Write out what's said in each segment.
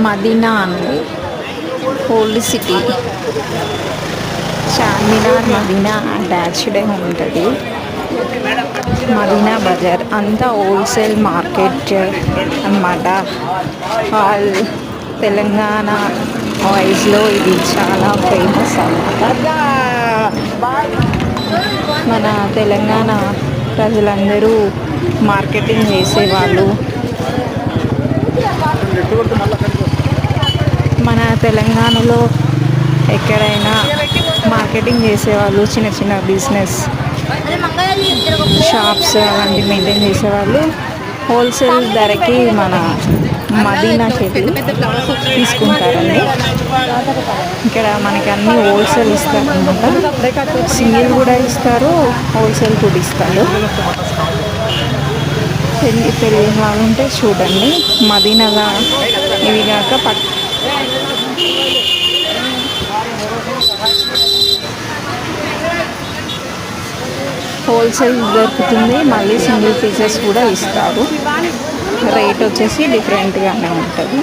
మదీనా అండి, old city. Charminar Madina అటాచ్డే ఉంటుంది. మదీనా బజార్ అంతా హోల్సేల్ మార్కెట్ అన్నమాట. ఆల్ తెలంగాణ వాయిస్లో ఇది చాలా ఫేమస్ అన్నమాట. మన తెలంగాణ ప్రజలందరూ మార్కెటింగ్ చేసేవాళ్ళు. మన తెలంగాణలో ఎక్కడైనా మార్కెటింగ్ చేసేవాళ్ళు, చిన్న చిన్న బిజినెస్ షాప్స్ అలాంటివి మెయింటైన్ చేసేవాళ్ళు హోల్సేల్ ధరకి మన మదీనాకి వెళ్ళి తీసుకుంటారండి. ఇక్కడ మనకి అన్ని హోల్సేల్ ఇస్తారు అన్నమాట. సింగిల్ కూడా ఇస్తారు, హోల్సేల్ కూడా ఇస్తారు. తెలియని వాళ్ళు ఉంటే చూడండి. మదీనాగా ఇవి కాక హోల్సేల్ దొరుకుతుంది, మళ్ళీ సింగిల్ పీసెస్ కూడా ఇస్తారు. రేట్ వచ్చేసి డిఫరెంట్గానే ఉంటుంది.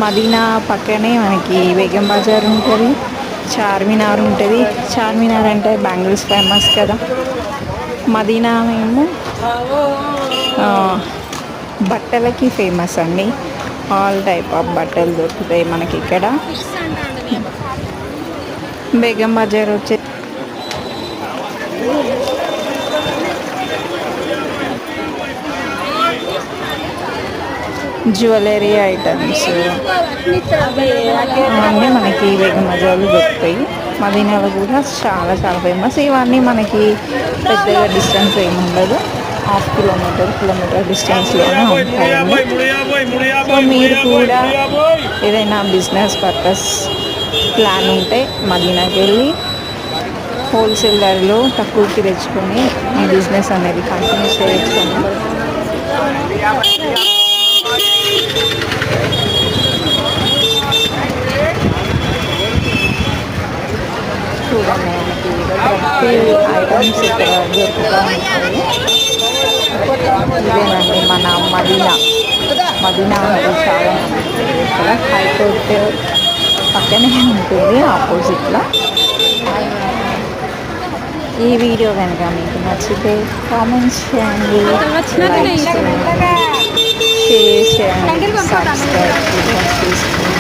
మదీనా పక్కనే మనకి బేగం బజార్ ఉంటుంది, చార్మినార్ ఉంటుంది. చార్మినార్ అంటే బ్యాంగిల్స్ ఫేమస్ కదా. మదీనా మేము బట్టలకి ఫేమస్ అండి. ఆల్ టైప్ ఆఫ్ బట్టలు దొరుకుతాయి మనకి ఇక్కడ. బేగం బజార్ వచ్చే జ్యువెలరీ ఐటమ్స్ అవన్నీ మనకి బేగం బజార్లో దొరుకుతాయి. మదీనాలో కూడా చాలా చాలా ఫేమస్. ఇవన్నీ మనకి పెద్దగా డిస్టెన్స్ ఏమి ఉండదు, హాఫ్ కిలోమీటర్ డిస్టెన్స్లోనే ఉంటాయండి. సో మీరు కూడా ఏదైనా బిజినెస్ పర్పస్ ప్లాన్ ఉంటే మదీనాకి వెళ్ళి హోల్సేల్ ధరలో తక్కువకి తెచ్చుకొని మీ బిజినెస్ అనేది కంటిన్యూ చేయొచ్చు. చూడండి, మనకి ప్రతి ఐటమ్స్ ఇక్కడ దొరుకుతూ ఉంటాయి. ఇదేనండి మన మదీనా అనేది చాలా ఇక్కడ హైకోర్టు పక్కనే ఉంటుంది ఆపోజిట్లో. ఈ వీడియో కనుక మీకు నచ్చితే కామెంట్స్ చేయండి, లైక్ చేయండి, షేర్ చేయండి, సబ్స్క్రైబ్ చేసుకోండి.